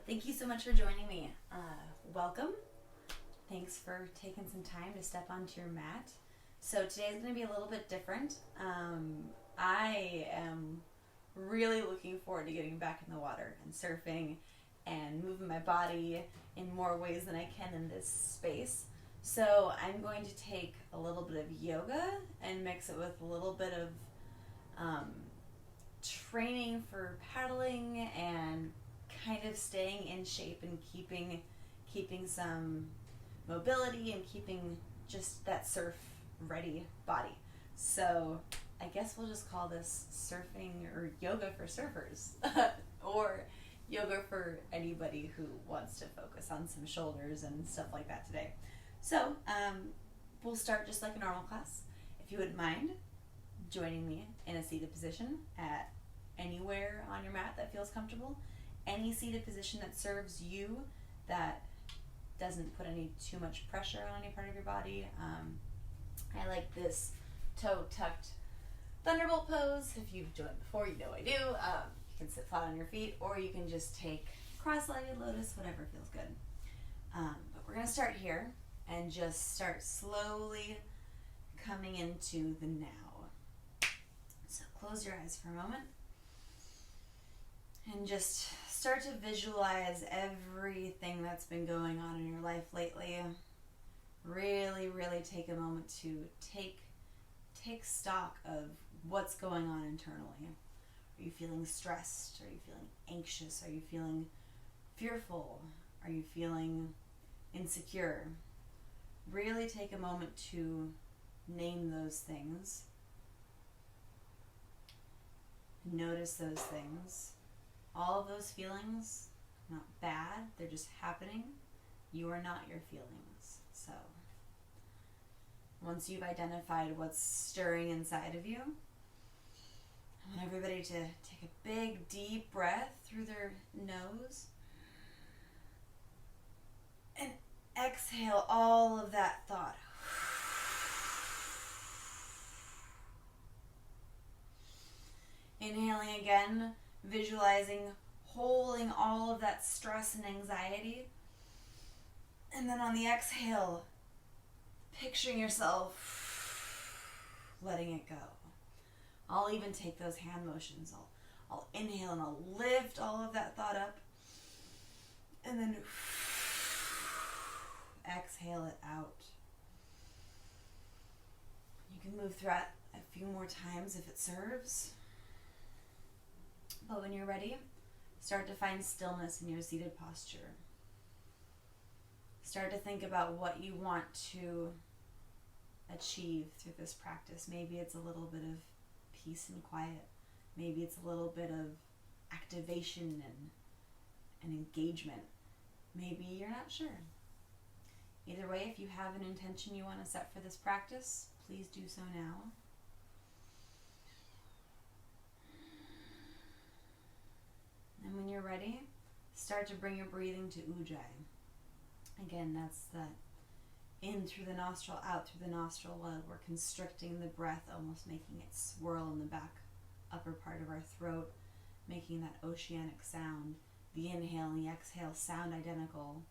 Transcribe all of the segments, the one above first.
Thank you so much for joining me. Welcome. Thanks for taking some time to step onto your mat. So today's going to be a little bit different. I am really looking forward to getting back in the water and surfing and moving my body in more ways than I can in this space. So I'm going to take a little bit of yoga and mix it with a little bit of training for paddling and kind of staying in shape and keeping some mobility and keeping just that surf ready body. So I guess we'll just call this surfing or yoga for surfers or yoga for anybody who wants to focus on some shoulders and stuff like that today. So we'll start just like a normal class. If you wouldn't mind joining me in a seated position at anywhere on your mat that feels comfortable. Any seated position that serves you, that doesn't put any too much pressure on any part of your body. I like this toe tucked thunderbolt pose. If you've done it before, you know I do. You can sit flat on your feet, or you can just take cross-legged lotus, whatever feels good. But we're going to start here and just start slowly coming into the now. So close your eyes for a moment and just start to visualize everything that's been going on in your life lately. Really, really take a moment to take stock of what's going on internally. Are you feeling stressed? Are you feeling anxious? Are you feeling fearful? Are you feeling insecure? Really take a moment to name those things. Notice those things. All of those feelings, not bad, they're just happening. You are not your feelings. So, once you've identified what's stirring inside of you, I want everybody to take a big, deep breath through their nose and exhale all of that thought. Inhaling again, visualizing, holding all of that stress and anxiety. And then on the exhale, picturing yourself letting it go. I'll even take those hand motions. I'll inhale and I'll lift all of that thought up. And then exhale it out. You can move through it a few more times if it serves. But when you're ready, start to find stillness in your seated posture. Start to think about what you want to achieve through this practice. Maybe it's a little bit of peace and quiet. Maybe it's a little bit of activation and engagement. Maybe you're not sure. Either way, if you have an intention you want to set for this practice, please do so now. And when you're ready, start to bring your breathing to Ujjayi. Again, that's that in through the nostril, out through the nostril. While we're constricting the breath, almost making it swirl in the back upper part of our throat, making that oceanic sound. The inhale and the exhale sound identical.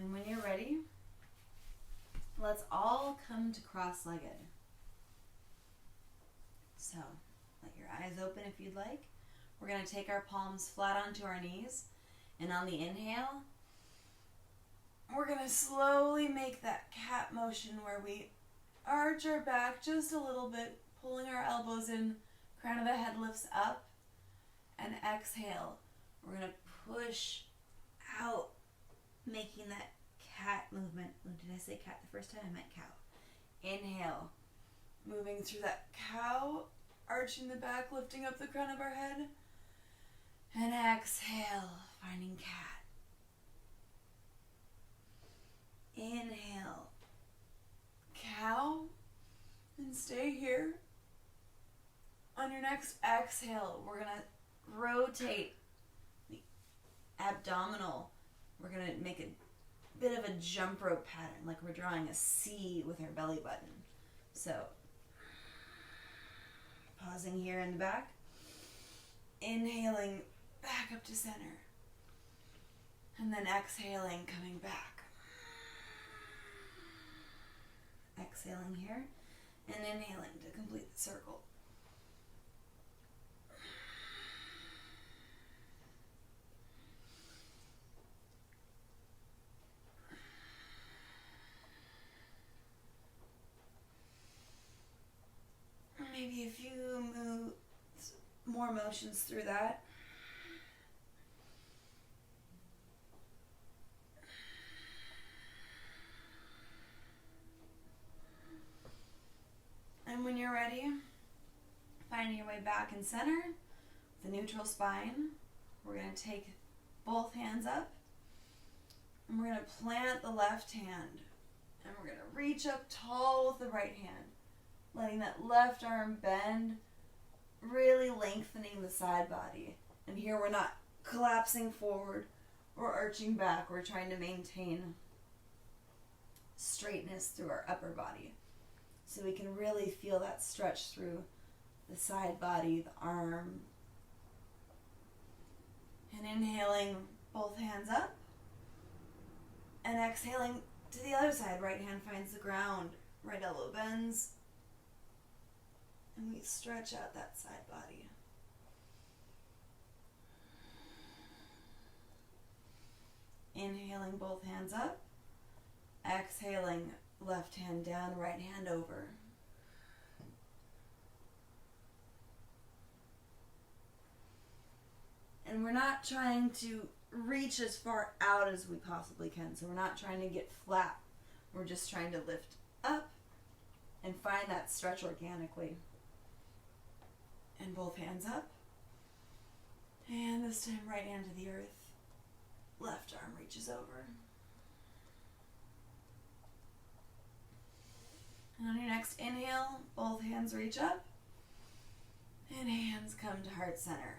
And when you're ready, let's all come to cross-legged. So, let your eyes open if you'd like. We're going to take our palms flat onto our knees. And on the inhale, we're going to slowly make that cat motion where we arch our back just a little bit, pulling our elbows in, crown of the head lifts up. And exhale, we're going to push out, making that cat movement. Did I say cat the first time? I meant cow. Inhale, moving through that cow, arching the back, lifting up the crown of our head. And exhale, finding cat. Inhale, cow, and stay here. On your next exhale, we're going to rotate the abdominal. We're going to make a bit of a jump rope pattern, like we're drawing a C with our belly button. So, pausing here in the back, inhaling back up to center, and then exhaling, coming back. Exhaling here, and inhaling to complete the circle. Maybe a few more motions through that. And when you're ready, finding your way back in center, the neutral spine, we're going to take both hands up, and we're going to plant the left hand, and we're going to reach up tall with the right hand, letting that left arm bend, really lengthening the side body. And here we're not collapsing forward or arching back. We're trying to maintain straightness through our upper body. So we can really feel that stretch through the side body, the arm. And inhaling, both hands up. And exhaling to the other side. Right hand finds the ground. Right elbow bends. And we stretch out that side body. Inhaling, both hands up. Exhaling, left hand down, right hand over. And we're not trying to reach as far out as we possibly can. So we're not trying to get flat. We're just trying to lift up and find that stretch organically. And both hands up. And this time right hand to the earth. Left arm reaches over. And on your next inhale, both hands reach up. And hands come to heart center.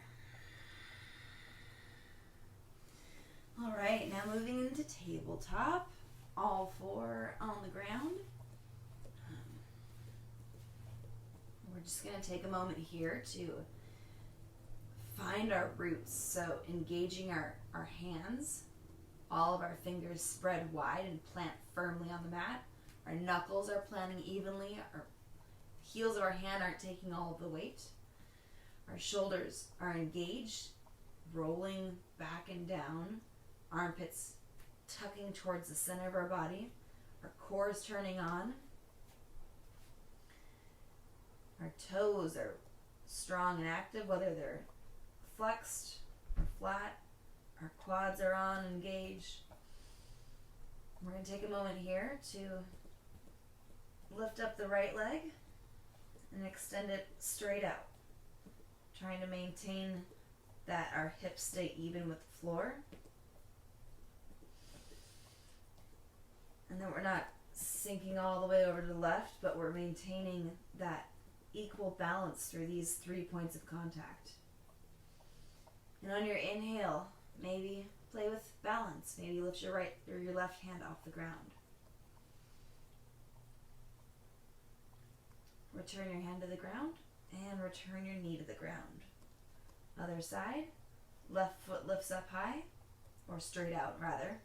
Alright, now moving into tabletop. All four on the ground. We're just going to take a moment here to find our roots. So engaging our hands, all of our fingers spread wide and plant firmly on the mat. Our knuckles are planting evenly. Our heels of our hand aren't taking all of the weight. Our shoulders are engaged, rolling back and down. Armpits tucking towards the center of our body. Our core is turning on. Our toes are strong and active, whether they're flexed or flat. Our quads are on, engaged. We're going to take a moment here to lift up the right leg and extend it straight out. Trying to maintain that our hips stay even with the floor. And then we're not sinking all the way over to the left, but we're maintaining that equal balance through these 3 points of contact. And on your inhale, maybe play with balance. Maybe lift your right or your left hand off the ground. Return your hand to the ground and return your knee to the ground. Other side, left foot lifts up high, or straight out rather.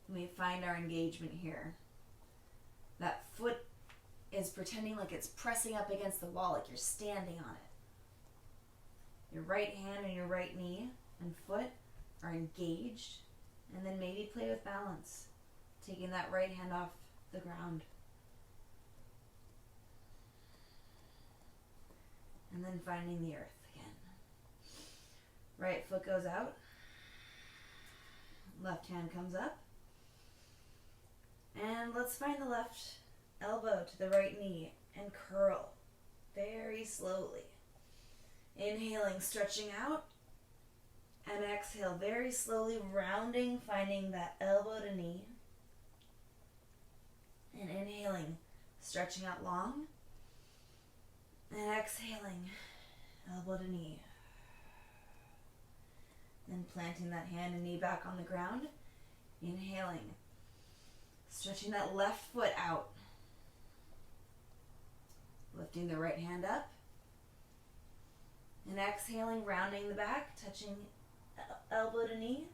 And we find our engagement here. That foot is pretending like it's pressing up against the wall, like you're standing on it. Your right hand and your right knee and foot are engaged, and then maybe play with balance, taking that right hand off the ground. And then finding the earth again. Right foot goes out, left hand comes up, and let's find the left elbow to the right knee and curl very slowly. Inhaling, stretching out, and exhale very slowly, rounding, finding that elbow to knee. And inhaling, stretching out long, and exhaling, elbow to knee. Then planting that hand and knee back on the ground. Inhaling. Stretching that left foot out. Lifting the right hand up. And exhaling, rounding the back, touching elbow to knee.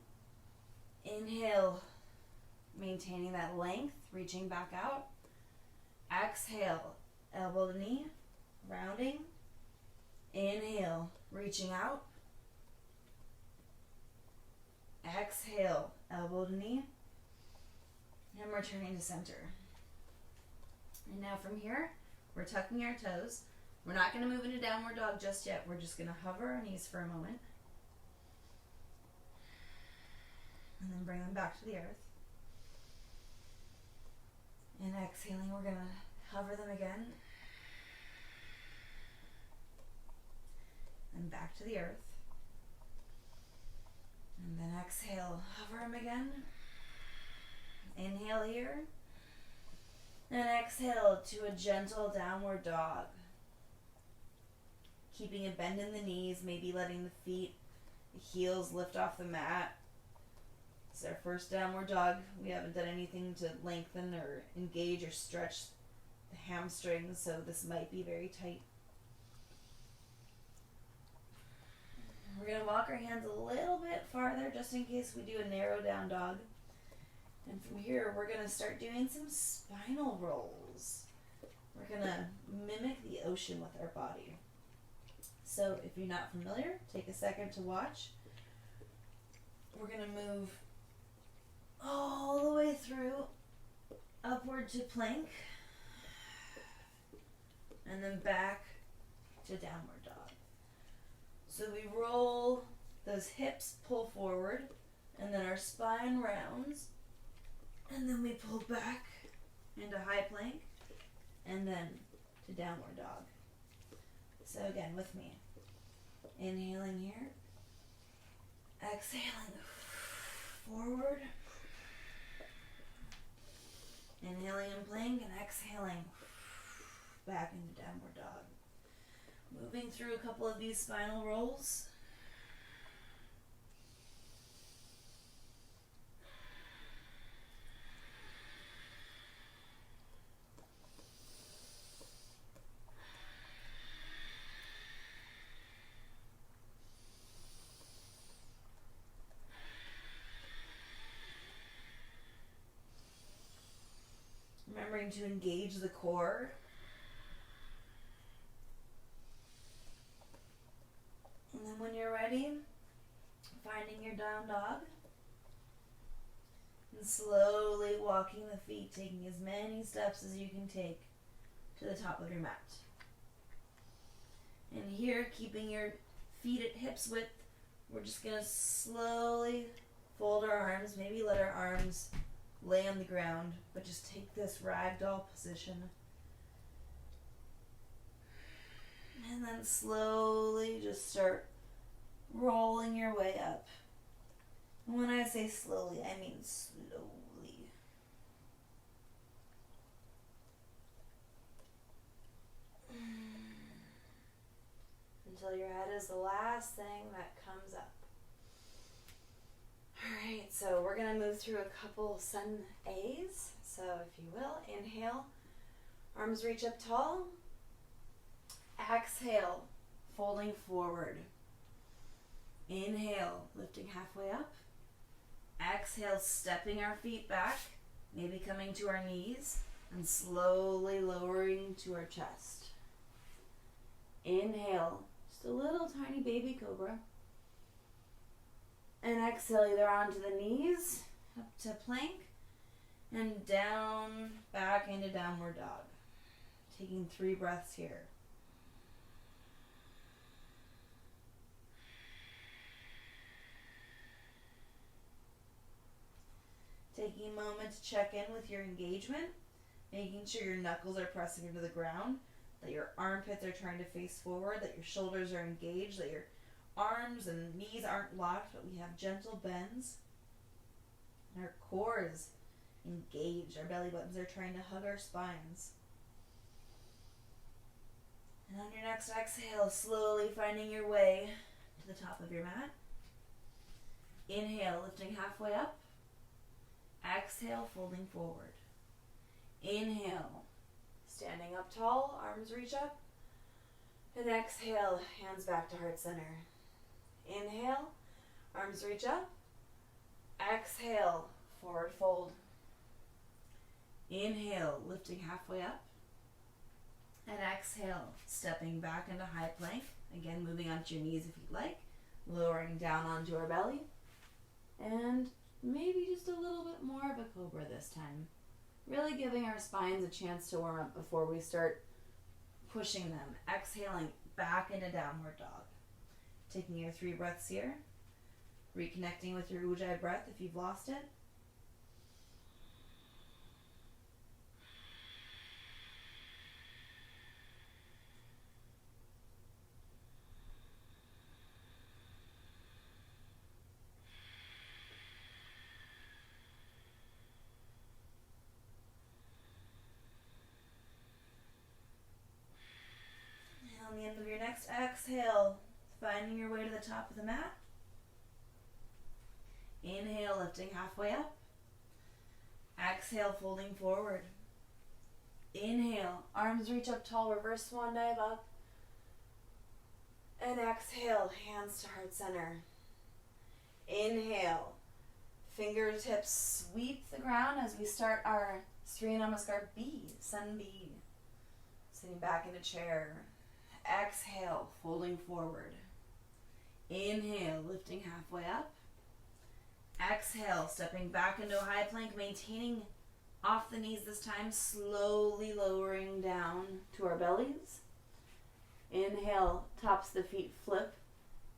Inhale, maintaining that length, reaching back out. Exhale, elbow to knee, rounding. Inhale, reaching out. Exhale, elbow to knee. And returning to center. And now from here, we're tucking our toes. We're not going to move into downward dog just yet. We're just going to hover our knees for a moment. And then bring them back to the earth. And exhaling, we're going to hover them again. And back to the earth. And then exhale, hover them again. Inhale here. And exhale to a gentle downward dog. Keeping a bend in the knees, maybe letting the feet, the heels lift off the mat. It's our first downward dog. We haven't done anything to lengthen or engage or stretch the hamstrings, so this might be very tight. We're going to walk our hands a little bit farther just in case we do a narrow down dog. And from here, we're going to start doing some spinal rolls. We're going to mimic the ocean with our body. So if you're not familiar, take a second to watch. We're going to move all the way through, upward to plank, and then back to downward dog. So we roll, those hips pull forward, and then our spine rounds, and then we pull back into high plank, and then to downward dog. So again, with me. Inhaling here. Exhaling forward. Inhaling in plank and exhaling back into downward dog. Moving through a couple of these spinal rolls. Remembering to engage the core. And then when you're ready, finding your down dog. And slowly walking the feet, taking as many steps as you can take to the top of your mat. And here, keeping your feet at hips width, we're just going to slowly fold our arms, maybe let our arms lay on the ground, but just take this ragdoll position. And then slowly just start rolling your way up. And when I say slowly, I mean slowly. Until your head is the last thing that comes up. Alright, so we're going to move through a couple sun A's. So if you will, inhale, arms reach up tall. Exhale, folding forward. Inhale, lifting halfway up. Exhale, stepping our feet back, maybe coming to our knees, and slowly lowering to our chest. Inhale, just a little tiny baby cobra. And exhale either onto the knees, up to plank, and down, back into downward dog. Taking 3 breaths here. Taking a moment to check in with your engagement, making sure your knuckles are pressing into the ground, that your armpits are trying to face forward, that your shoulders are engaged, that your arms and knees aren't locked, but we have gentle bends. And our core is engaged. Our belly buttons are trying to hug our spines. And on your next exhale, slowly finding your way to the top of your mat. Inhale, lifting halfway up. Exhale, folding forward. Inhale, standing up tall, arms reach up. And exhale, hands back to heart center. Inhale, arms reach up. Exhale, forward fold. Inhale, lifting halfway up. And exhale, stepping back into high plank. Again, moving onto your knees if you'd like. Lowering down onto our belly. And maybe just a little bit more of a cobra this time. Really giving our spines a chance to warm up before we start pushing them. Exhaling back into downward dog. Taking your 3 breaths here. Reconnecting with your Ujjayi breath if you've lost it. On the end of your next exhale, finding your way to the top of the mat. Inhale, lifting halfway up. Exhale, folding forward. Inhale, arms reach up tall, reverse swan dive up. And exhale, hands to heart center. Inhale, fingertips sweep the ground as we start our Surya Namaskar B, Sun B. Sitting back in a chair. Exhale, folding forward. Inhale, lifting halfway up. Exhale, stepping back into a high plank, maintaining off the knees this time, slowly lowering down to our bellies. Inhale, tops of the feet flip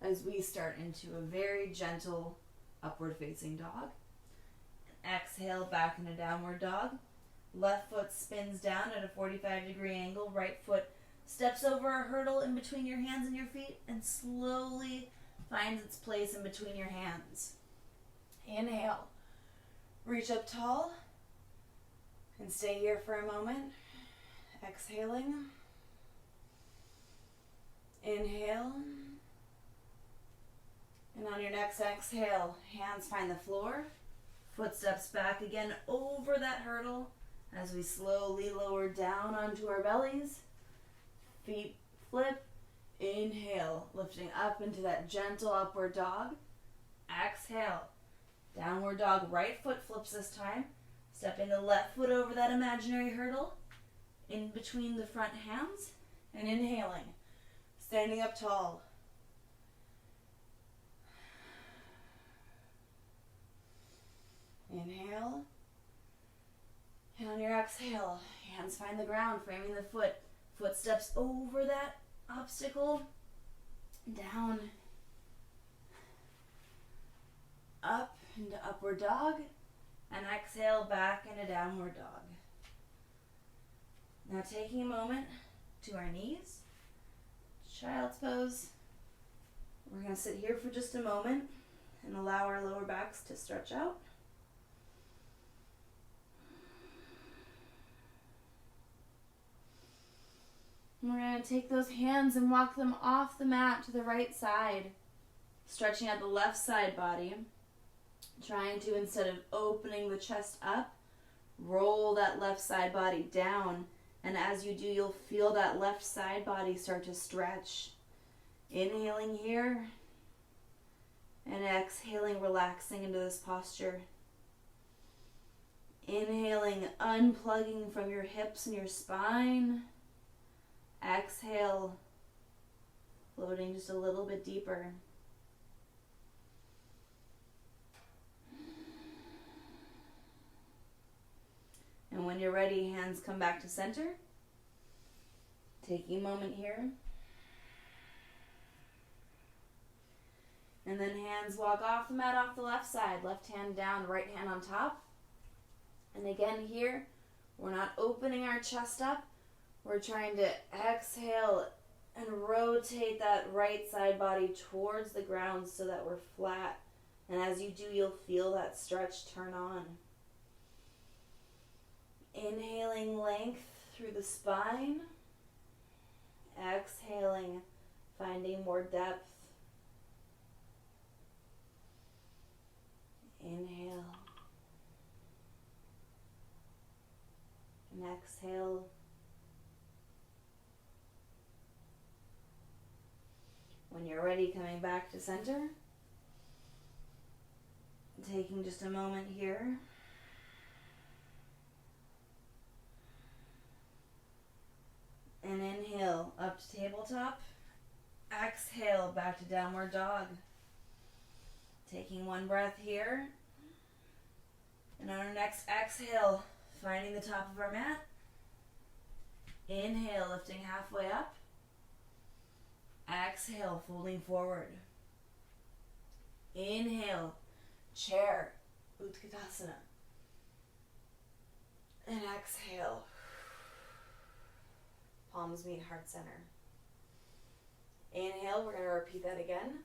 as we start into a very gentle upward facing dog. Exhale, back into downward dog. Left foot spins down at a 45-degree angle. Right foot steps over a hurdle in between your hands and your feet and slowly finds its place in between your hands. Inhale, reach up tall and stay here for a moment. Exhaling. Inhale. And on your next exhale, hands find the floor. Footsteps back again over that hurdle as we slowly lower down onto our bellies. Feet flip. Inhale, lifting up into that gentle upward dog. Exhale. Downward dog, right foot flips this time. Stepping the left foot over that imaginary hurdle in between the front hands and inhaling. Standing up tall. Inhale. And on your exhale, hands find the ground, framing the foot. Footsteps over that obstacle. Down. Up into upward dog. And exhale back into downward dog. Now taking a moment to our knees. Child's pose. We're going to sit here for just a moment and allow our lower backs to stretch out. And we're going to take those hands and walk them off the mat to the right side, stretching out the left side body, trying to, instead of opening the chest up, roll that left side body down. And as you do, you'll feel that left side body start to stretch. Inhaling here and exhaling, relaxing into this posture. Inhaling, unplugging from your hips and your spine. Exhale, floating just a little bit deeper. And when you're ready, hands come back to center. Taking a moment here. And then hands walk off the mat, off the left side. Left hand down, right hand on top. And again here, we're not opening our chest up. We're trying to exhale and rotate that right side body towards the ground so that we're flat. And as you do, you'll feel that stretch turn on. Inhaling length through the spine. Exhaling, finding more depth. Inhale. And exhale. When you're ready, coming back to center. Taking just a moment here. And inhale up to tabletop. Exhale back to downward dog. Taking one breath here. And on our next exhale, finding the top of our mat. Inhale, lifting halfway up. Exhale, folding forward. Inhale, chair, Utkatasana. And exhale. Palms meet heart center. Inhale, we're going to repeat that again.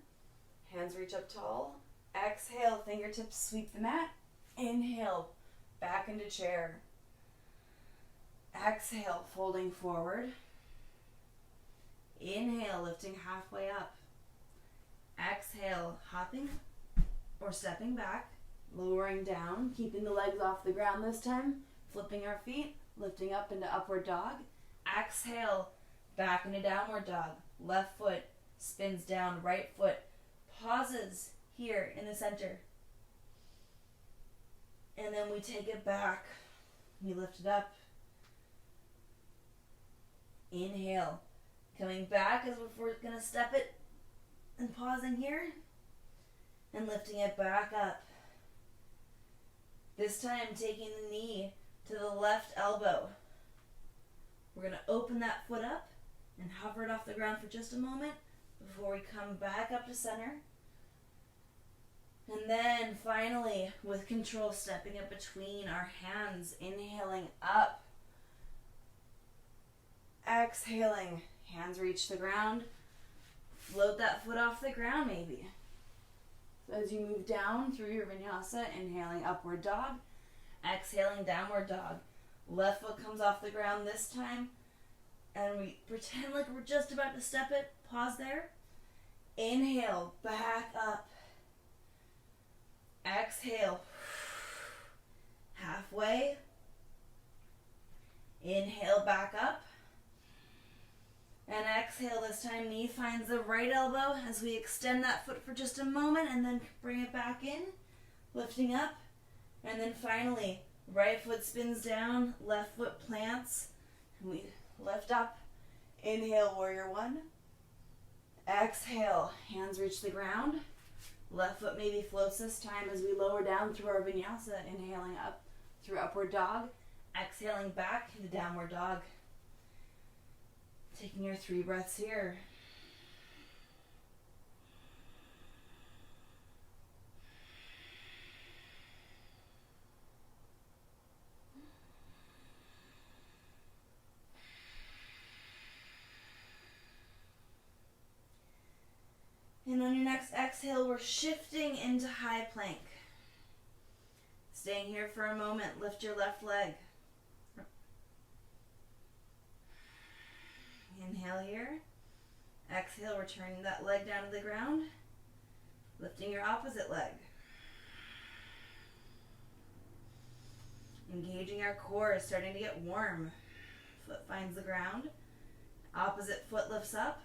Hands reach up tall. Exhale, fingertips sweep the mat. Inhale, back into chair. Exhale, folding forward. Inhale, lifting halfway up. Exhale, hopping or stepping back, lowering down, keeping the legs off the ground this time, flipping our feet, lifting up into upward dog. Exhale, back into downward dog. Left foot spins down, right foot pauses here in the center. And then we take it back. We lift it up. Inhale. Coming back as if we're going to step it and pausing here. And lifting it back up. This time taking the knee to the left elbow. We're going to open that foot up and hover it off the ground for just a moment before we come back up to center. And then finally, with control, stepping up between our hands, inhaling up. Exhaling, hands reach the ground. Float that foot off the ground maybe. So as you move down through your vinyasa, inhaling upward dog. Exhaling downward dog. Left foot comes off the ground this time. And we pretend like we're just about to step it. Pause there. Inhale, back up. Exhale. Halfway. Inhale, back up. And exhale this time, knee finds the right elbow as we extend that foot for just a moment and then bring it back in, lifting up. And then finally, right foot spins down, left foot plants, and we lift up. Inhale, warrior one. Exhale, hands reach the ground. Left foot maybe floats this time as we lower down through our vinyasa, inhaling up through upward dog, exhaling back into downward dog. Taking your 3 breaths here. And on your next exhale, we're shifting into high plank. Staying here for a moment, lift your left leg. Inhale here. Exhale, returning that leg down to the ground. Lifting your opposite leg. Engaging our core is starting to get warm. Foot finds the ground. Opposite foot lifts up.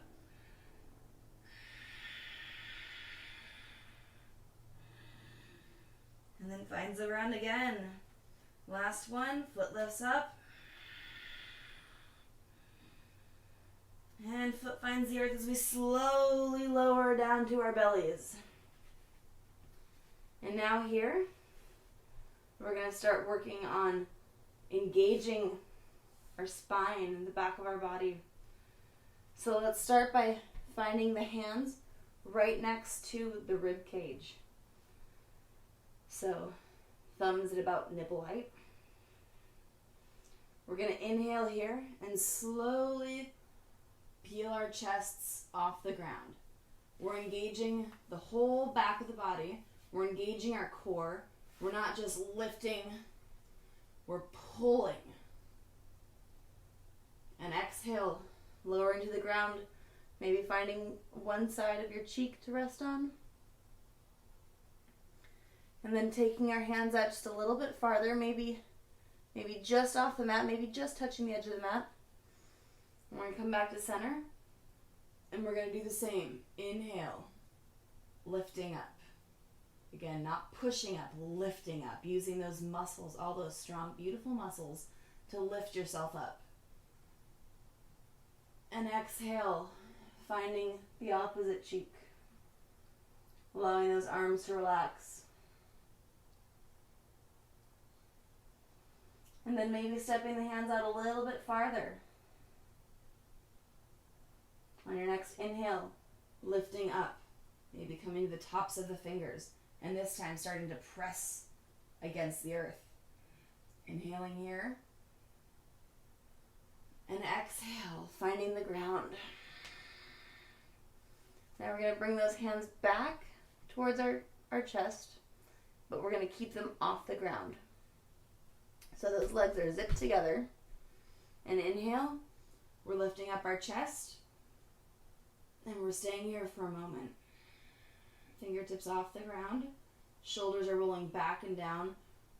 And then finds the ground again. Last one, foot lifts up. And foot finds the earth as we slowly lower down to our bellies. And now here, we're going to start working on engaging our spine and the back of our body. So let's start by finding the hands right next to the rib cage. So thumbs at about nipple height. We're going to inhale here and slowly peel our chests off the ground. We're engaging the whole back of the body. We're engaging our core. We're not just lifting, we're pulling. And exhale, lowering to the ground, maybe finding one side of your cheek to rest on. And then taking our hands out just a little bit farther, maybe just off the mat, maybe just touching the edge of the mat. And we're going to come back to center. And we're going to do the same. Inhale, lifting up. Again, not pushing up, lifting up, using those muscles, all those strong, beautiful muscles to lift yourself up. And exhale, finding the opposite cheek. Allowing those arms to relax. And then maybe stepping the hands out a little bit farther. On your next inhale, lifting up. Maybe coming to the tops of the fingers. And this time starting to press against the earth. Inhaling here. And exhale, finding the ground. Now we're going to bring those hands back towards our chest, but we're going to keep them off the ground. So those legs are zipped together. And inhale, we're lifting up our chest, and we're staying here for a moment. Fingertips off the ground, shoulders are rolling back and down.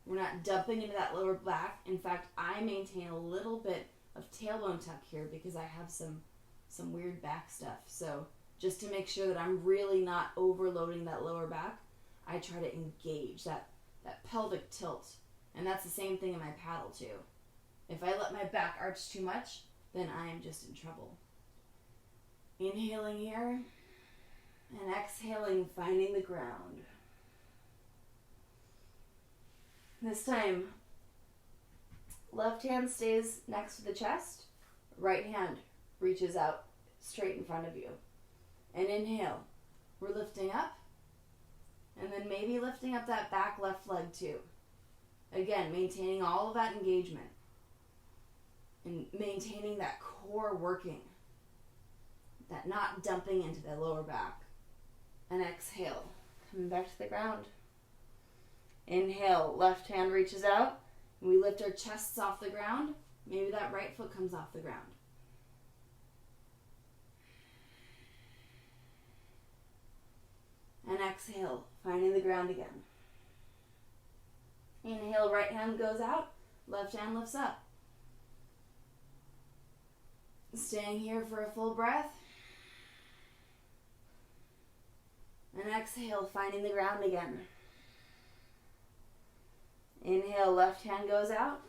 We're not dumping into that lower back. In fact, I maintain a little bit of tailbone tuck here because I have some weird back stuff. So just to make sure that I'm really not overloading that lower back, I try to engage that pelvic tilt. And that's the same thing in my paddle too. If I let my back arch too much, then I am just in trouble. Inhaling here and exhaling, finding the ground. This time, left hand stays next to the chest, right hand reaches out straight in front of you. And inhale, we're lifting up, and then maybe lifting up that back left leg too. Again, maintaining all of that engagement and maintaining that core working, that not dumping into the lower back. And exhale, coming back to the ground. Inhale, left hand reaches out, and we lift our chests off the ground. Maybe that right foot comes off the ground. And exhale, finding the ground again. Inhale, right hand goes out, left hand lifts up. Staying here for a full breath. And exhale, finding the ground again. Inhale, left hand goes out.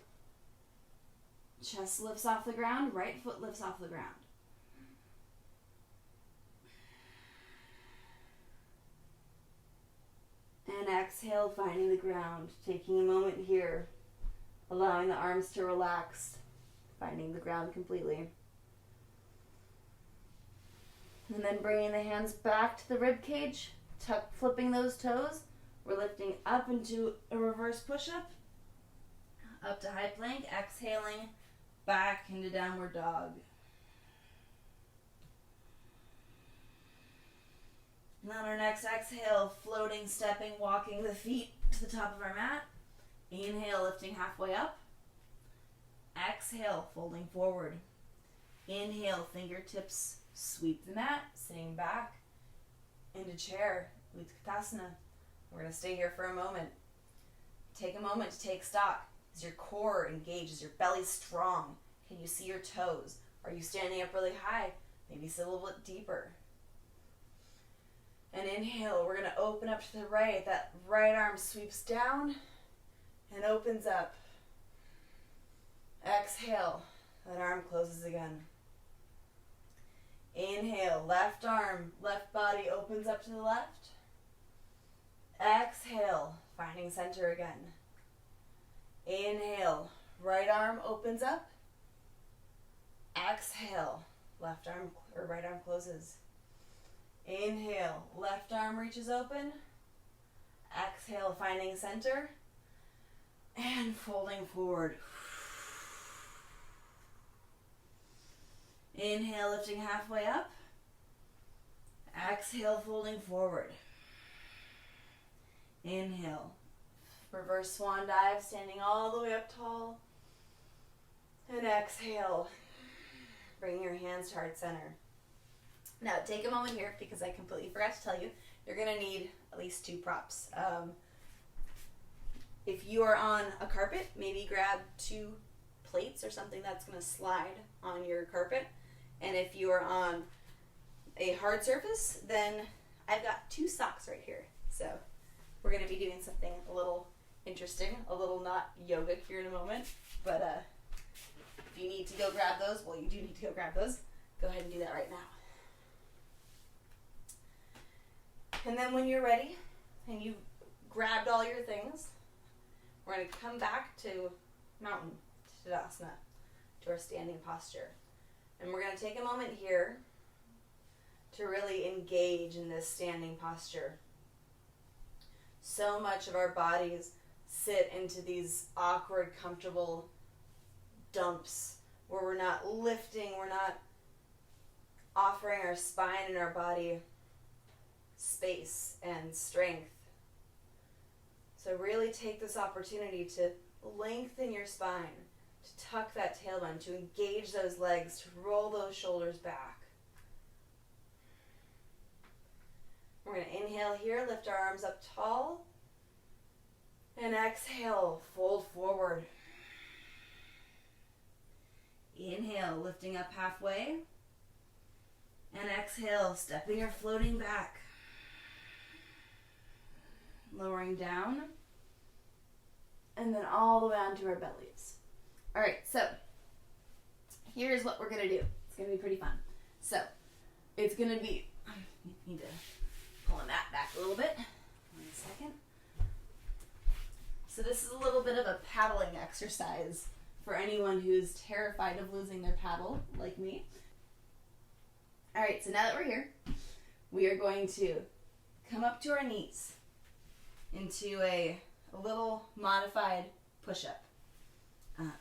Chest lifts off the ground, right foot lifts off the ground. And exhale, finding the ground. Taking a moment here, allowing the arms to relax, finding the ground completely. And then bringing the hands back to the rib cage, flipping those toes. We're lifting up into a reverse push-up, up to high plank, exhaling back into downward dog. And on our next exhale, floating, stepping, walking the feet to the top of our mat. Inhale, lifting halfway up. Exhale, folding forward. Inhale, fingertips sweep the mat, sitting back into chair, Utkatasana. We're going to stay here for a moment. Take a moment to take stock. Is your core engaged? Is your belly strong? Can you see your toes? Are you standing up really high? Maybe sit a little bit deeper. And inhale, we're going to open up to the right. That right arm sweeps down and opens up. Exhale, that arm closes again. Inhale, left arm, left body opens up to the left. Exhale, finding center again. Inhale, right arm opens up. Exhale, left arm or right arm closes. Inhale, left arm reaches open. Exhale, finding center. And folding forward. Inhale, lifting halfway up. Exhale, folding forward. Inhale, reverse swan dive, standing all the way up tall. And exhale, bringing your hands to heart center. Now, take a moment here because I completely forgot to tell you, you're going to need at least 2 props. If you are on a carpet, maybe grab 2 plates or something that's going to slide on your carpet. And if you are on a hard surface, then I've got 2 socks right here. So we're going to be doing something a little interesting, a little not yogic here in a moment. But if you need to go grab those, well, you do need to go grab those. Go ahead and do that right now. And then when you're ready and you've grabbed all your things, we're going to come back to mountain, Tadasana, to our standing posture. And we're going to take a moment here to really engage in this standing posture. So much of our bodies sit into these awkward, comfortable dumps where we're not lifting, we're not offering our spine and our body space and strength. So really take this opportunity to lengthen your spine, to tuck that tailbone, to engage those legs, to roll those shoulders back. We're going to inhale here, lift our arms up tall, and exhale, fold forward. Inhale, lifting up halfway, and exhale, stepping or floating back. Lowering down, and then all the way onto our bellies. All right, so here's what we're gonna do. It's gonna be pretty fun. So it's gonna be, need to pull the mat back a little bit. 1 second. So this is a little bit of a paddling exercise for anyone who's terrified of losing their paddle, like me. All right, so now that we're here, we are going to come up to our knees into a little modified push-up. And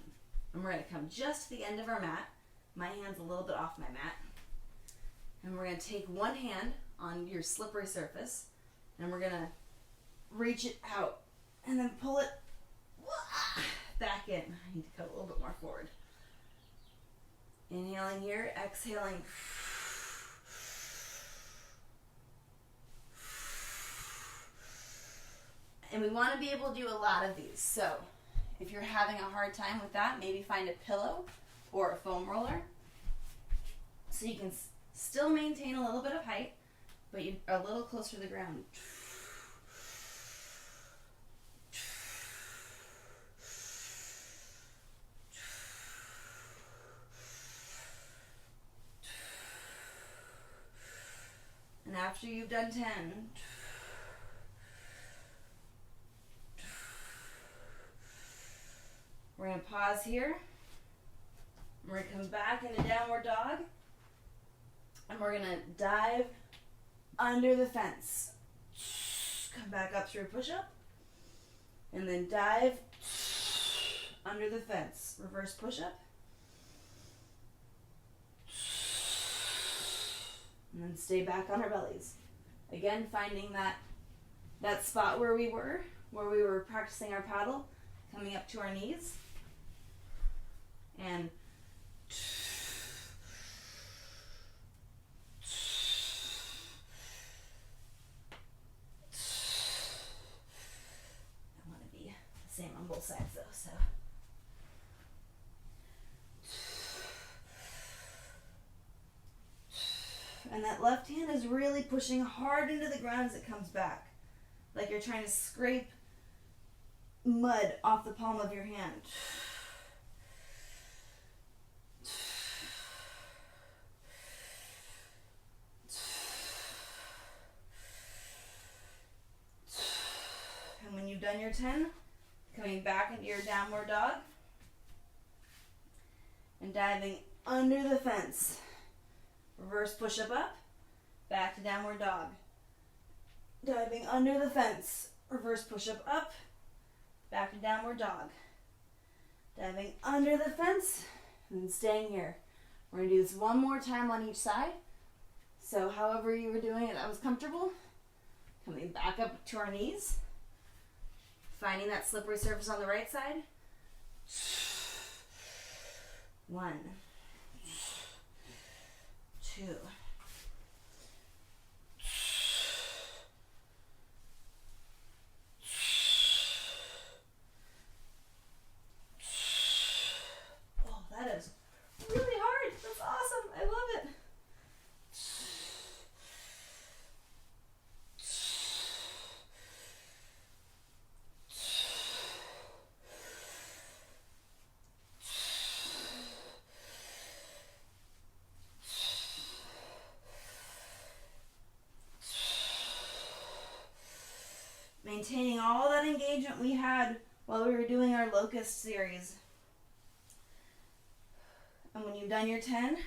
we're going to come just to the end of our mat. My hand's a little bit off my mat. And we're going to take one hand on your slippery surface, and we're going to reach it out and then pull it back in. I need to go a little bit more forward. Inhaling here, exhaling. And we want to be able to do a lot of these. So if you're having a hard time with that, maybe find a pillow or a foam roller so you can still maintain a little bit of height, but you're a little closer to the ground. And after you've done 10, we're going to pause here. We're going to come back into downward dog. And we're going to dive under the fence. Come back up through push-up. And then dive under the fence. Reverse push-up. And then stay back on our bellies. Again, finding that spot where we were practicing our paddle, coming up to our knees. And I want to be the same on both sides though, so. And that left hand is really pushing hard into the ground as it comes back. Like you're trying to scrape mud off the palm of your hand. And when you've done your 10, coming back into your downward dog and diving under the fence. Reverse push-up up, back to downward dog. Diving under the fence, reverse push-up up, back to downward dog. Diving under the fence, and then staying here. We're going to do this one more time on each side. So however you were doing it that was comfortable. Coming back up to our knees. Finding that slippery surface on the right side. 1, 2. Oh, that is really hard. That's awesome. I love it. Maintaining all that engagement we had while we were doing our locust series. And when you've done your 10,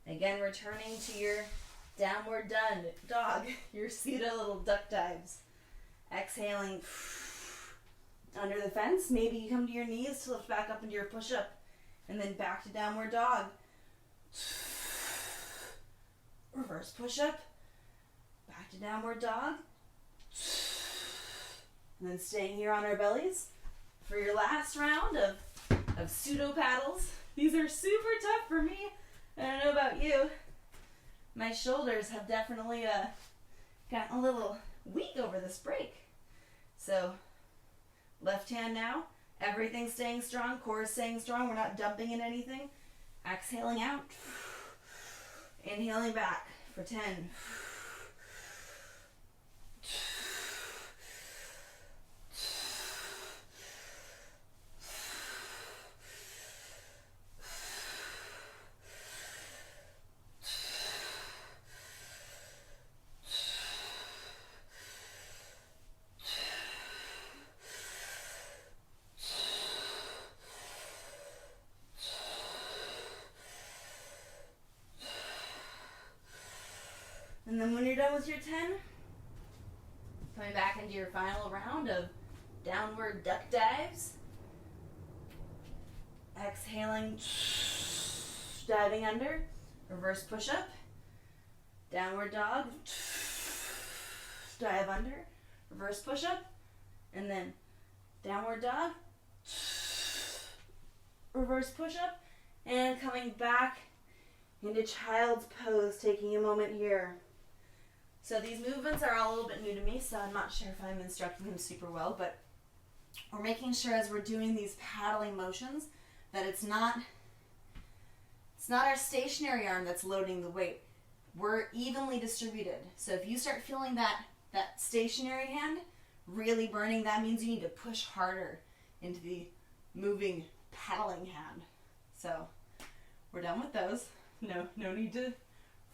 again returning to your downward dog, your pseudo little duck dives. Exhaling under the fence. Maybe you come to your knees to lift back up into your push-up, and then back to downward dog. Reverse push-up, back to downward dog. And then staying here on our bellies for your last round of pseudo paddles. These are super tough for me. I don't know about you. My shoulders have definitely gotten a little weak over this break. So left hand now. Everything's staying strong. Core is staying strong. We're not dumping in anything. Exhaling out. Inhaling back for 10. And then when you're done with your 10, coming back into your final round of downward duck dives. Exhaling, diving under, reverse push-up, downward dog, dive under, reverse push-up, and then downward dog, reverse push-up, and coming back into child's pose, taking a moment here. So these movements are all a little bit new to me, so I'm not sure if I'm instructing them super well, but we're making sure as we're doing these paddling motions that it's not our stationary arm that's loading the weight. We're evenly distributed. So if you start feeling that stationary hand really burning, that means you need to push harder into the moving paddling hand. So we're done with those. No need to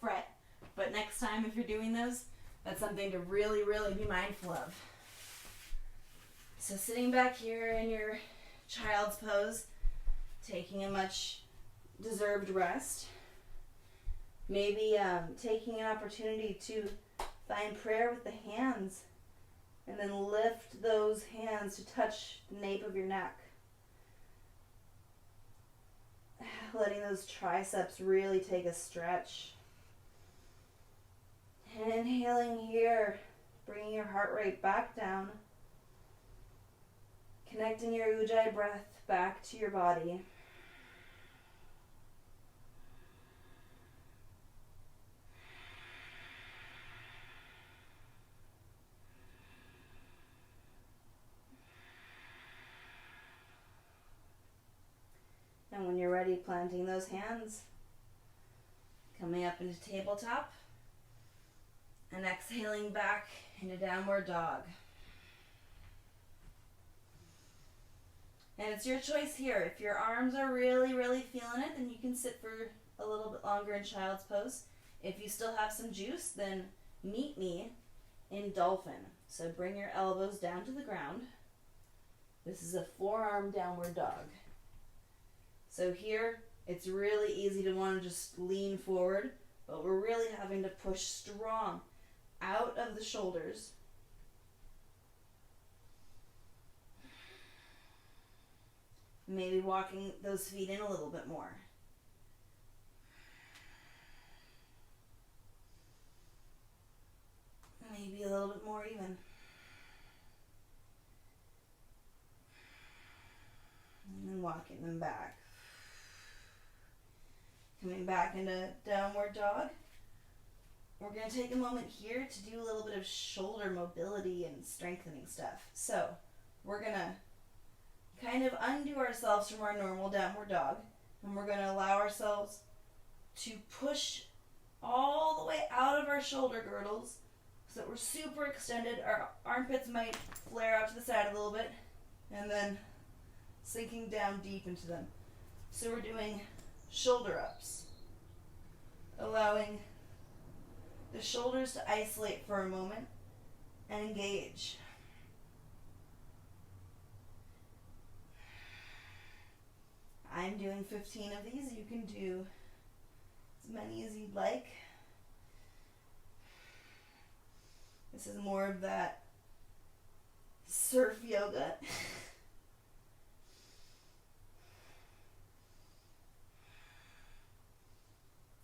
fret. But next time if you're doing those, that's something to really, really be mindful of. So sitting back here in your child's pose, taking a much deserved rest. Maybe taking an opportunity to find prayer with the hands and then lift those hands to touch the nape of your neck. Letting those triceps really take a stretch. And inhaling here, bringing your heart rate back down. Connecting your Ujjayi breath back to your body. And when you're ready, planting those hands, coming up into tabletop, and exhaling back into downward dog. And it's your choice here. If your arms are really, really feeling it, then you can sit for a little bit longer in child's pose. If you still have some juice, then meet me in dolphin. So bring your elbows down to the ground. This is a forearm downward dog. So here, it's really easy to want to just lean forward, but we're really having to push strong out of the shoulders. Maybe walking those feet in a little bit more. Maybe a little bit more even. And then walking them back. Coming back into downward dog. We're going to take a moment here to do a little bit of shoulder mobility and strengthening stuff. So we're going to kind of undo ourselves from our normal downward dog, and we're going to allow ourselves to push all the way out of our shoulder girdles so that we're super extended. Our armpits might flare out to the side a little bit, and then sinking down deep into them. So we're doing shoulder ups, allowing the shoulders to isolate for a moment and engage. I'm doing 15 of these. You can do as many as you'd like. This is more of that surf yoga.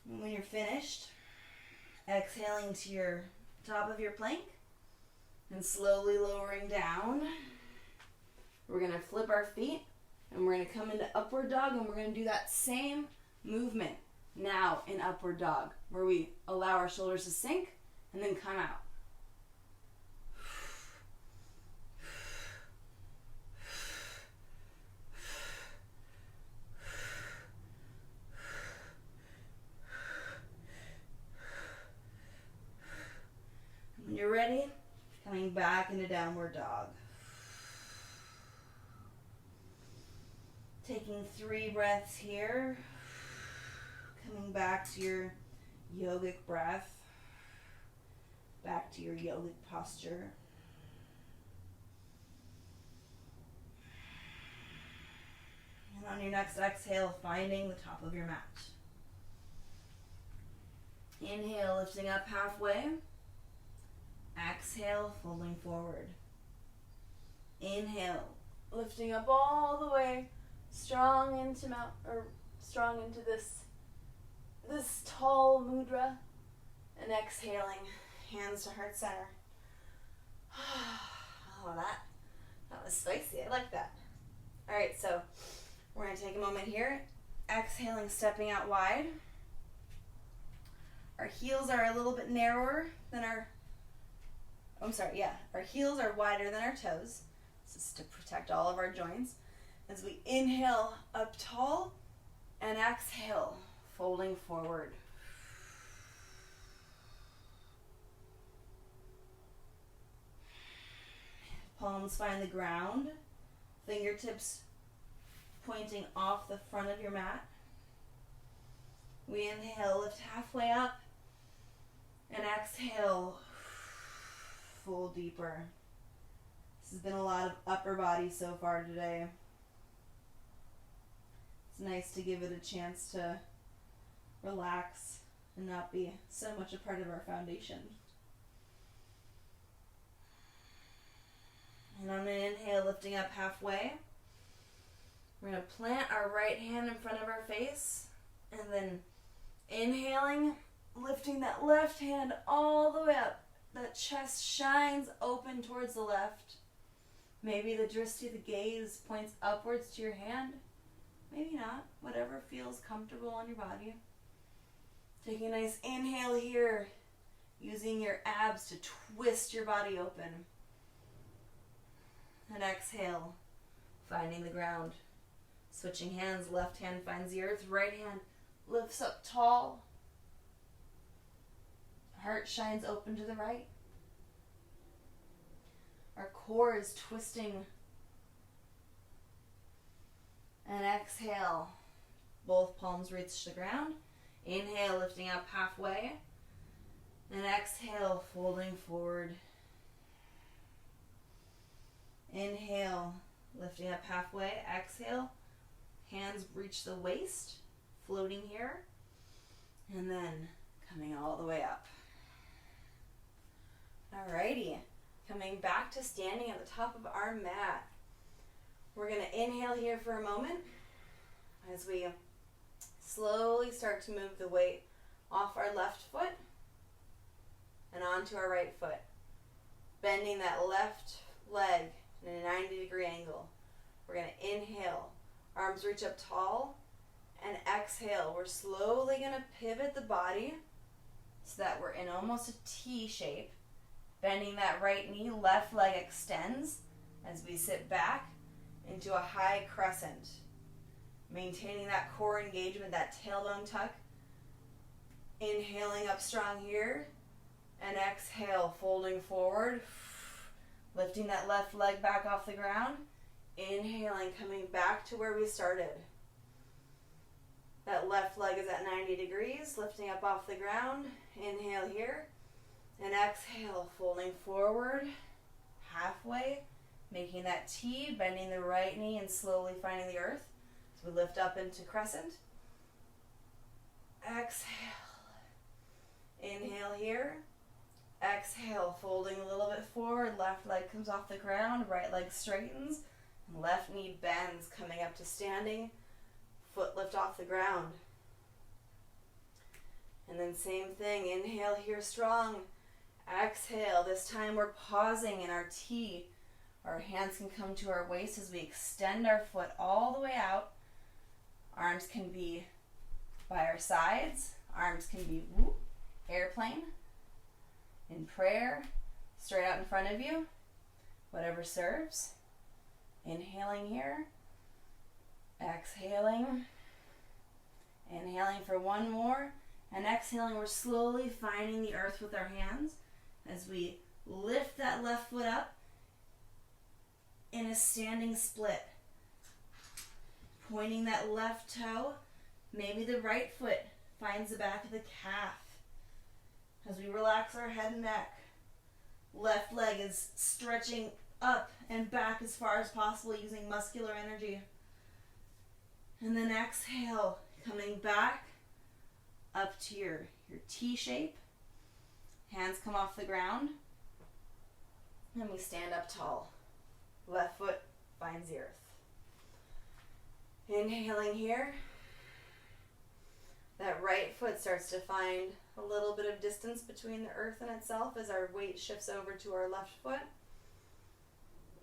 And when you're finished, exhaling to your top of your plank and slowly lowering down, we're going to flip our feet and we're going to come into upward dog, and we're going to do that same movement now in upward dog where we allow our shoulders to sink and then come out. When you're ready, coming back into downward dog. Taking 3 breaths here. Coming back to your yogic breath. Back to your yogic posture. And on your next exhale, finding the top of your mat. Inhale, lifting up halfway. Exhale, folding forward. Inhale, lifting up all the way, strong into this tall mudra, and exhaling, hands to heart center. Oh, that was spicy. I like that. All right, so we're going to take a moment here. Exhaling, stepping out wide. Our heels are a little bit narrower than our heels are wider than our toes. This is to protect all of our joints. As we inhale up tall and exhale, folding forward. Palms find the ground, fingertips pointing off the front of your mat. We inhale, lift halfway up, and exhale, fold deeper. This has been a lot of upper body so far today. It's nice to give it a chance to relax and not be so much a part of our foundation. And on an inhale, lifting up halfway, we're going to plant our right hand in front of our face, and then inhaling, lifting that left hand all the way up. That chest shines open towards the left. Maybe the drishti, the gaze, points upwards to your hand. Maybe not. Whatever feels comfortable on your body. Taking a nice inhale here, using your abs to twist your body open. And exhale, finding the ground. Switching hands, left hand finds the earth, right hand lifts up tall. Heart shines open to the right. Our core is twisting. And exhale. Both palms reach the ground. Inhale, lifting up halfway. And exhale, folding forward. Inhale, lifting up halfway. Exhale, hands reach the waist, floating here. And then coming all the way up. Alrighty, coming back to standing at the top of our mat. We're going to inhale here for a moment as we slowly start to move the weight off our left foot and onto our right foot. Bending that left leg in a 90-degree angle. We're going to inhale, arms reach up tall. and exhale. We're slowly going to pivot the body so that we're in almost a T shape. Bending that right knee, left leg extends as we sit back into a high crescent. Maintaining that core engagement, that tailbone tuck. Inhaling up strong here. And exhale, folding forward. Lifting that left leg back off the ground. Inhaling, coming back to where we started. That left leg is at 90 degrees, lifting up off the ground. Inhale here. And exhale, folding forward, halfway. Making that T, bending the right knee and slowly finding the earth. So we lift up into crescent. Exhale. Inhale here. Exhale, folding a little bit forward. Left leg comes off the ground. Right leg straightens. And left knee bends, coming up to standing. Foot lift off the ground. And then same thing. Inhale here strong. Exhale. This time we're pausing in our T. Our hands can come to our waist as we extend our foot all the way out. Arms can be by our sides. Arms can be airplane. In prayer, straight out in front of you. Whatever serves. Inhaling here. Exhaling. Inhaling for one more. And exhaling, we're slowly finding the earth with our hands as we lift that left foot up in a standing split. Pointing that left toe, maybe the right foot finds the back of the calf. As we relax our head and neck, left leg is stretching up and back as far as possible using muscular energy. And then exhale, coming back up to your T shape. Hands come off the ground. And we stand up tall. Left foot finds the earth. Inhaling here. That right foot starts to find a little bit of distance between the earth and itself as our weight shifts over to our left foot.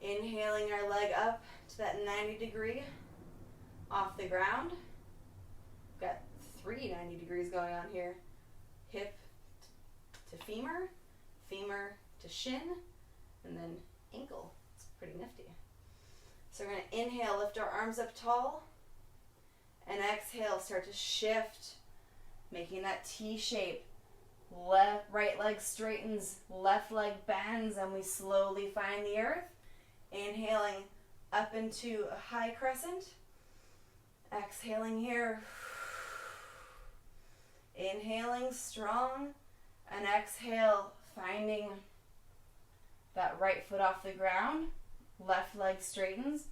Inhaling our leg up to that 90 degree off the ground. Got 3 90 degrees going on here. Hip to femur, femur to shin, and then ankle. It's pretty nifty. So we're going to inhale, lift our arms up tall, and exhale, start to shift, making that T shape. Right leg straightens, left leg bends, and we slowly find the earth. Inhaling up into a high crescent. Exhaling here. Inhaling strong, and exhale, finding that right foot off the ground. Left leg straightens,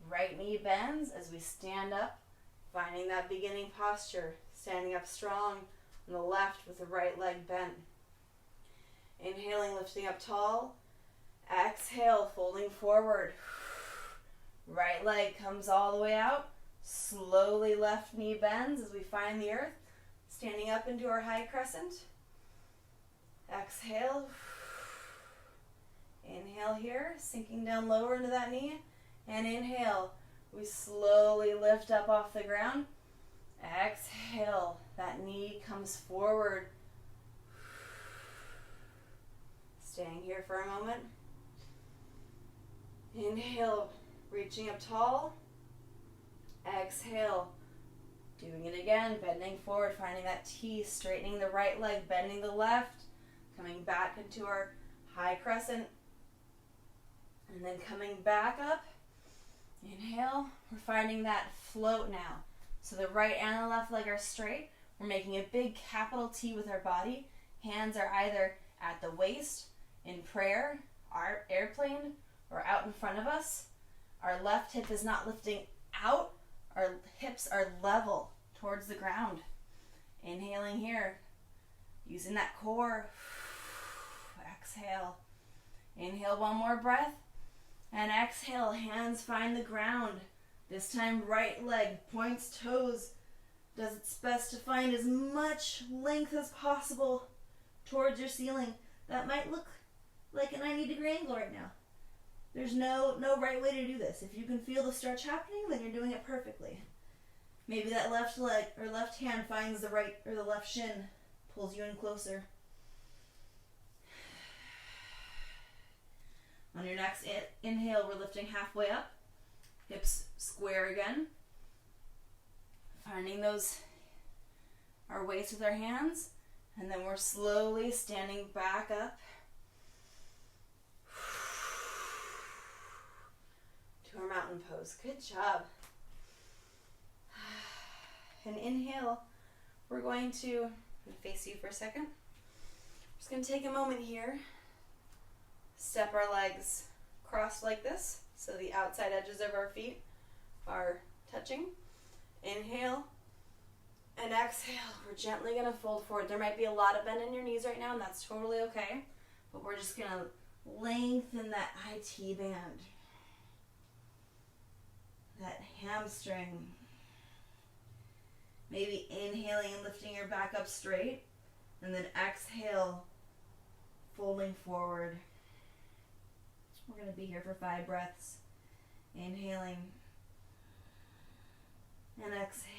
right knee bends as we stand up, finding that beginning posture, standing up strong on the left with the right leg bent. Inhaling, lifting up tall. Exhale, folding forward. Right leg comes all the way out. Slowly left knee bends as we find the earth, standing up into our high crescent. Exhale. Inhale here, sinking down lower into that knee. And inhale, we slowly lift up off the ground. Exhale, that knee comes forward. Staying here for a moment. Inhale, reaching up tall. Exhale, doing it again, bending forward, finding that T, straightening the right leg, bending the left, coming back into our high crescent. And then coming back up, inhale, we're finding that float now. So the right and the left leg are straight. We're making a big capital T with our body. Hands are either at the waist, in prayer, our airplane, or out in front of us. Our left hip is not lifting out. Our hips are level towards the ground. Inhaling here, using that core. Exhale. Inhale, one more breath. And exhale, hands find the ground. This time, right leg points toes. Does its best to find as much length as possible towards your ceiling. That might look like a 90-degree angle right now. There's no right way to do this. If you can feel the stretch happening, then you're doing it perfectly. Maybe that left leg or left hand finds the right or the left shin, pulls you in closer. On your next inhale, we're lifting halfway up. Hips square again. Finding our waist with our hands. And then we're slowly standing back up to our mountain pose. Good job. And inhale, we're going to face you for a second. Just going to take a moment here. Step our legs crossed like this, so the outside edges of our feet are touching. Inhale and exhale. We're gently going to fold forward. There might be a lot of bend in your knees right now, and that's totally okay. But we're just going to lengthen that IT band, that hamstring. Maybe inhaling and lifting your back up straight, and then exhale, folding forward. We're going to be here for 5 breaths. Inhaling and exhale.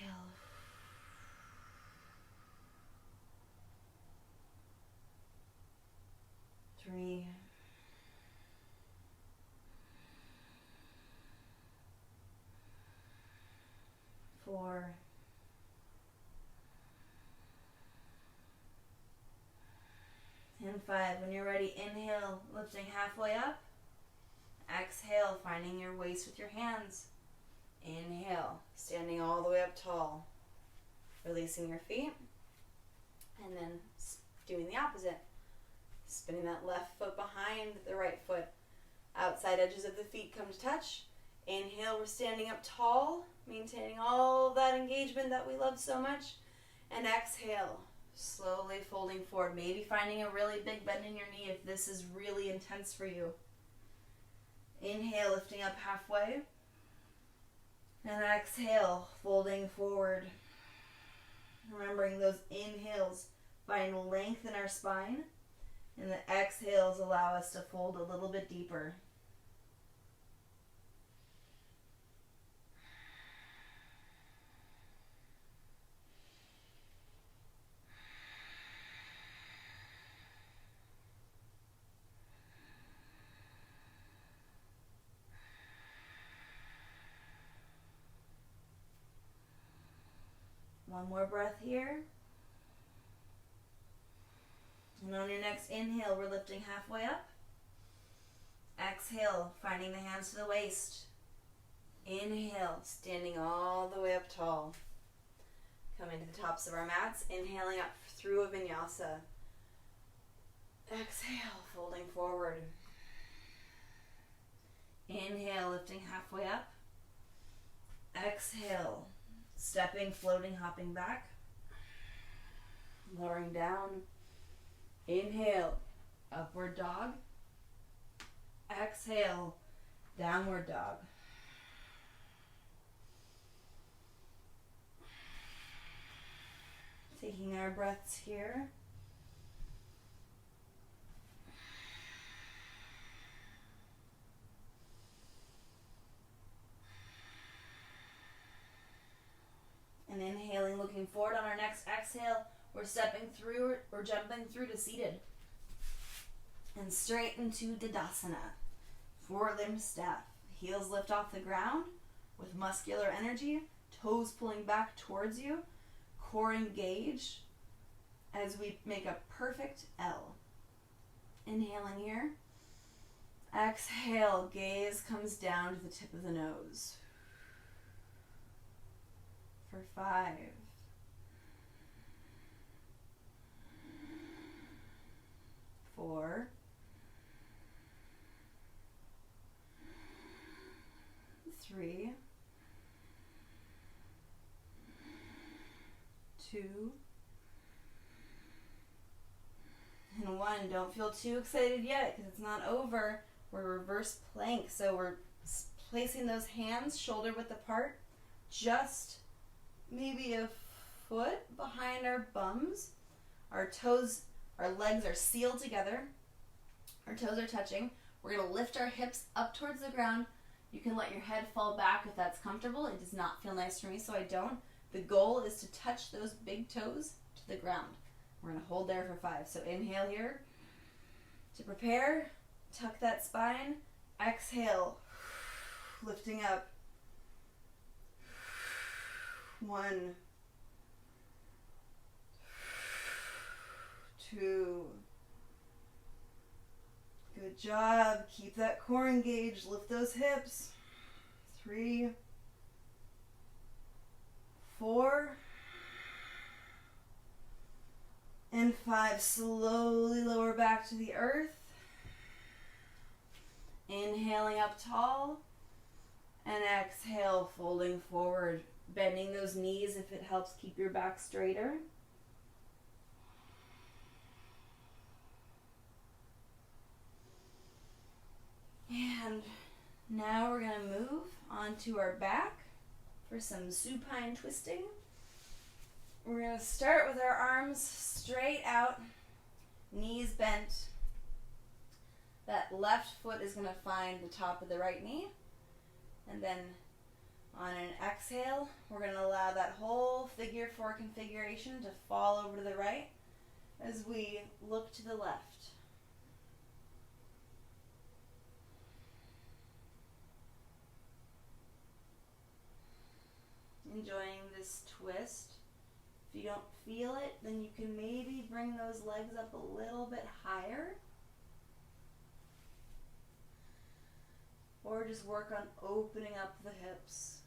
Three. 4. And 5. When you're ready, inhale, lifting halfway up. Exhale, finding your waist with your hands. Inhale, standing all the way up tall. Releasing your feet. And then doing the opposite. Spinning that left foot behind the right foot. Outside edges of the feet come to touch. Inhale, we're standing up tall, maintaining all that engagement that we love so much. And exhale, slowly folding forward. Maybe finding a really big bend in your knee if this is really intense for you. Inhale, lifting up halfway. And exhale, folding forward. Remembering those inhales find length in our spine. And the exhales allow us to fold a little bit deeper. One more breath here. And on your next inhale, we're lifting halfway up. Exhale, finding the hands to the waist. Inhale, standing all the way up tall. Coming to the tops of our mats, inhaling up through a vinyasa. Exhale, folding forward. Inhale, lifting halfway up. Exhale, stepping, floating, hopping back. Lowering down. Inhale, upward dog. Exhale, downward dog. Taking our breaths here. And inhaling, looking forward. On our next exhale, we're stepping through or jumping through to seated. And straight into Tadasana. 4-limb step. Heels lift off the ground with muscular energy. Toes pulling back towards you. Core engaged as we make a perfect L. Inhaling here. Exhale, gaze comes down to the tip of the nose. For 5. 4. 3. 2. And 1. Don't feel too excited yet because it's not over. We're reverse plank, so we're placing those hands shoulder width apart, just maybe a foot behind our bums. Our toes, our legs are sealed together. Our toes are touching. We're going to lift our hips up towards the ground. You can let your head fall back if that's comfortable. It does not feel nice for me, so I don't. The goal is to touch those big toes to the ground. We're going to hold there for 5. So inhale here. To prepare, tuck that spine. Exhale, lifting up. 1, 2. Good job. Keep that core engaged. Lift those hips. 3, 4, and 5. Slowly lower back to the earth. Inhaling up tall. And exhale, folding forward. Bending those knees if it helps keep your back straighter. And now we're going to move onto our back for some supine twisting. We're going to start with our arms straight out, knees bent. That left foot is going to find the top of the right knee. And then on an exhale, we're going to allow that whole figure 4 configuration to fall over to the right as we look to the left. Enjoying this twist. If you don't feel it, then you can maybe bring those legs up a little bit higher. Or just work on opening up the hips.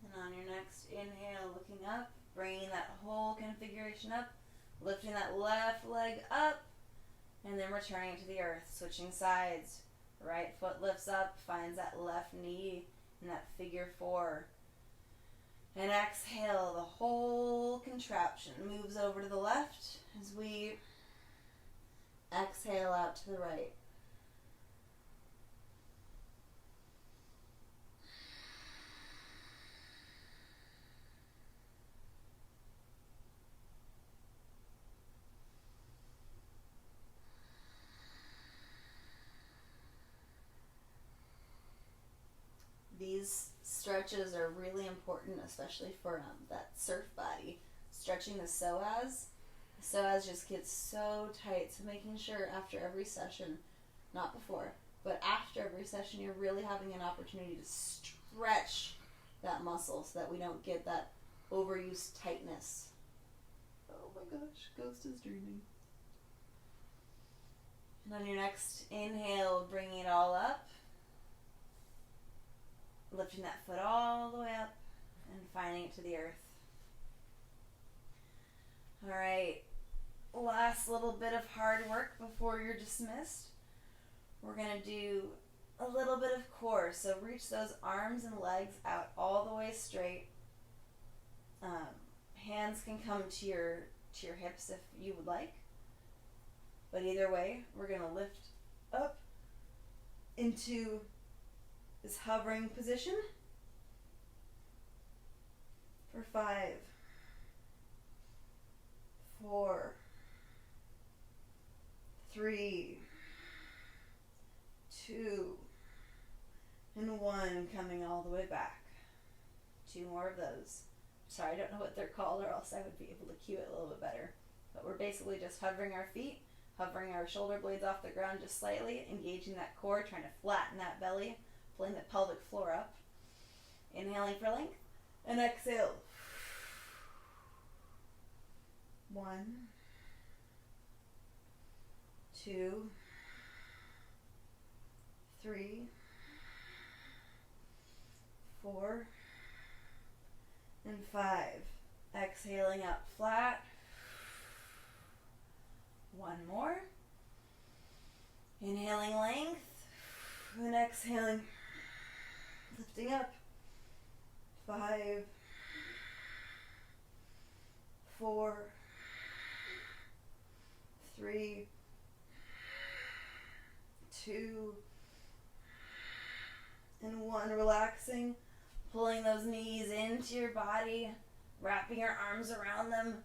And on your next inhale, looking up, bringing that whole configuration up, lifting that left leg up, and then returning to the earth, switching sides. Right foot lifts up, finds that left knee in that figure 4. And exhale, the whole contraption moves over to the left as we exhale out to the right. These stretches are really important, especially for that surf body. Stretching the psoas. The psoas just gets so tight, so making sure after every session, not before, but after every session, you're really having an opportunity to stretch that muscle so that we don't get that overuse tightness. Oh my gosh, Ghost is dreaming. And on your next inhale, bringing it all up. Lifting that foot all the way up and finding it to the earth. All right, last little bit of hard work before you're dismissed. We're going to do a little bit of core. So reach those arms and legs out all the way straight. Hands can come to your hips if you would like. But either way, we're going to lift up into this hovering position for 5, 4, 3, 2, and 1, coming all the way back. 2 more of those. Sorry, I don't know what they're called, or else I would be able to cue it a little bit better. But we're basically just hovering our feet, hovering our shoulder blades off the ground just slightly, engaging that core, trying to flatten that belly, pulling the pelvic floor up. Inhaling for length, and exhale. 1, 2, 3, 4, and 5. Exhaling up flat. 1 more. Inhaling length, and exhaling, lifting up. 5, 4, 3, 2, and 1. Relaxing, pulling those knees into your body, wrapping your arms around them,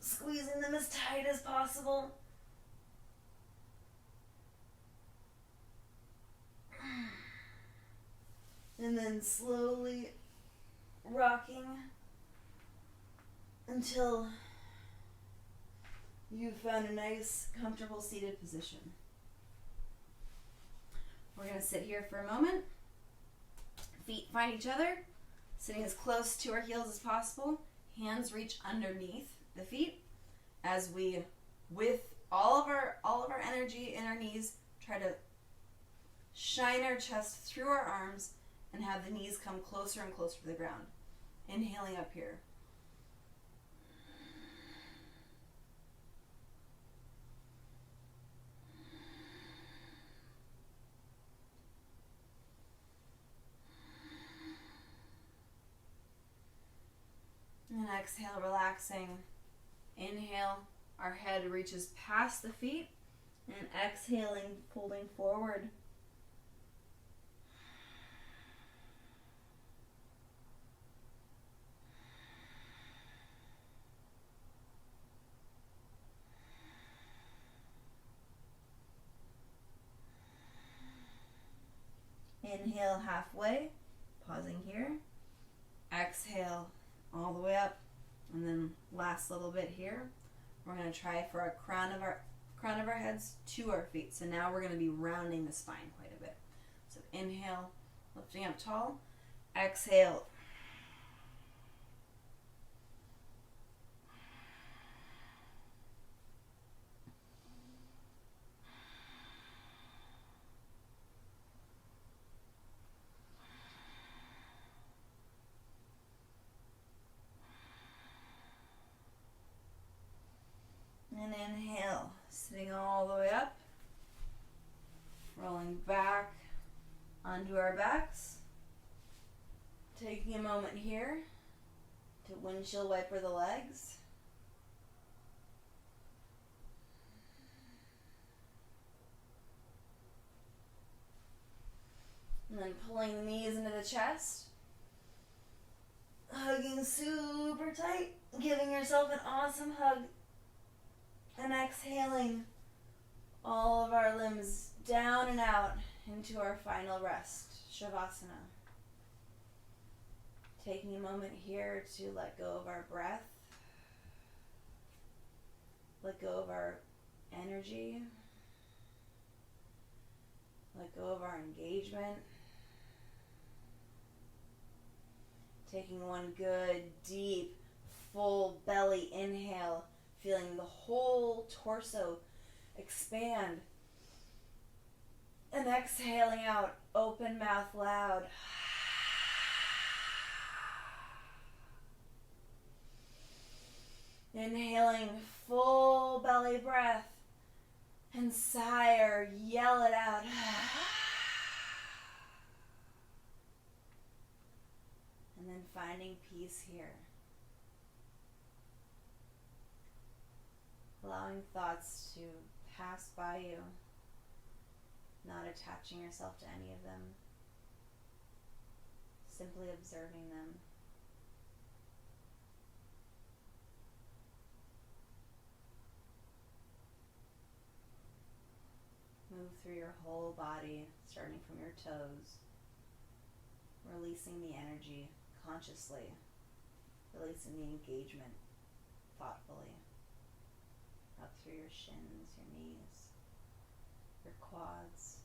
Squeezing them as tight as possible. And then slowly rocking until you've found a nice, comfortable seated position. We're going to sit here for a moment. Feet find each other, sitting as close to our heels as possible. Hands reach underneath the feet as we, with all of our energy in our knees, try to shine our chest through our arms and have the knees come closer and closer to the ground. Inhaling up here. And exhale, relaxing. Inhale, our head reaches past the feet. And exhaling, folding forward. Inhale halfway, pausing here. Exhale all the way up, and then last little bit here. We're going to try for our crown of our heads to our feet. So now we're going to be rounding the spine quite a bit. So inhale, lifting up tall. Exhale. And inhale, sitting all the way up, rolling back onto our backs. Taking a moment here to windshield wiper the legs. And then pulling the knees into the chest. Hugging super tight, giving yourself an awesome hug. And exhaling all of our limbs down and out into our final rest, Shavasana. Taking a moment here to let go of our breath, let go of our energy, let go of our engagement. Taking one good, deep, full belly inhale, feeling the whole torso expand. And exhaling out, open mouth loud. Inhaling full belly breath. And sigh or yell it out. And then finding peace here. Allowing thoughts to pass by you, not attaching yourself to any of them, simply observing them. Move through your whole body, starting from your toes, releasing the energy consciously, releasing the engagement thoughtfully. Up through your shins, your knees, your quads,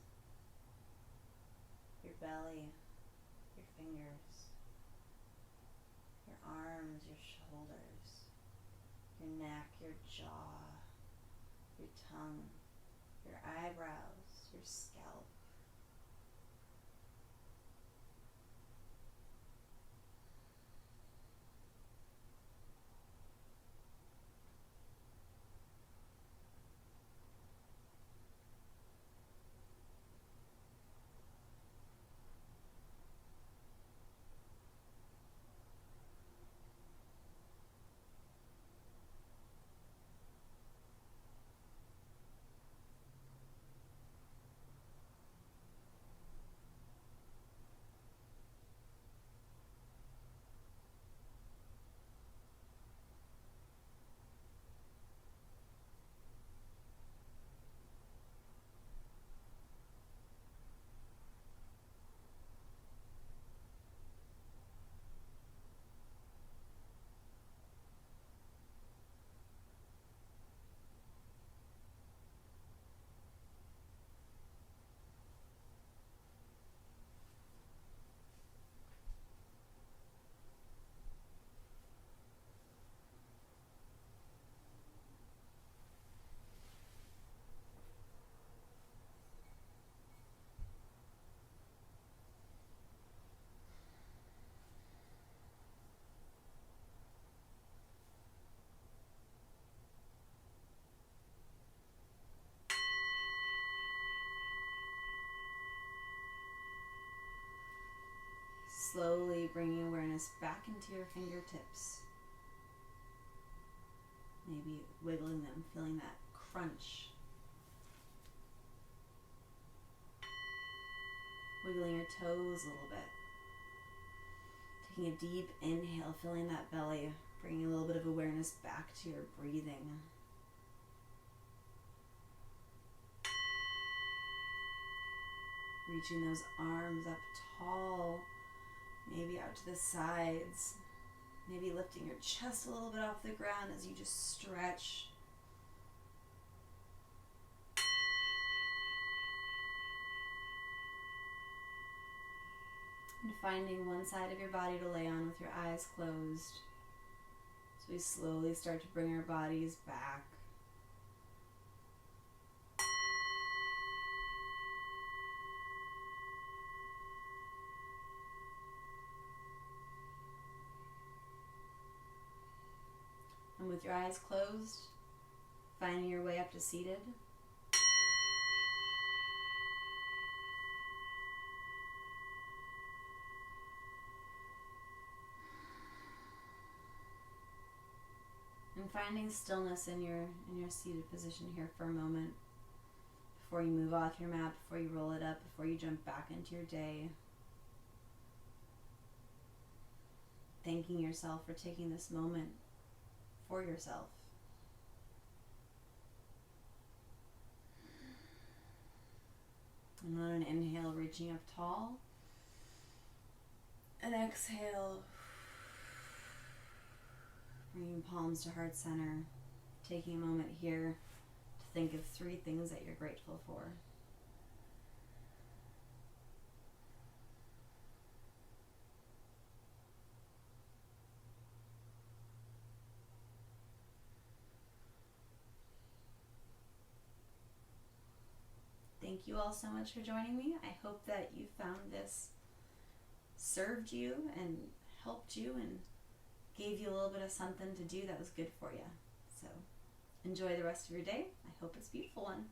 your belly, your fingers, your arms, your shoulders, your neck, your jaw, your tongue, your eyebrows, your scalp. slowly bringing awareness back into your fingertips. Maybe wiggling them, feeling that crunch. Wiggling your toes a little bit. Taking a deep inhale, filling that belly, bringing a little bit of awareness back to your breathing. Reaching those arms up tall, maybe out to the sides. Maybe lifting your chest a little bit off the ground as you just stretch. And finding one side of your body to lay on with your eyes closed. So we slowly start to bring our bodies back. And with your eyes closed, finding your way up to seated. And finding stillness in your seated position here for a moment before you move off your mat, before you roll it up, before you jump back into your day. Thanking yourself for taking this moment for yourself. And on an inhale, reaching up tall. And exhale, bringing palms to heart center. Taking a moment here to think of 3 things that you're grateful for. Thank you all so much for joining me. I hope that you found this served you and helped you and gave you a little bit of something to do that was good for you. So enjoy the rest of your day. I hope it's a beautiful one.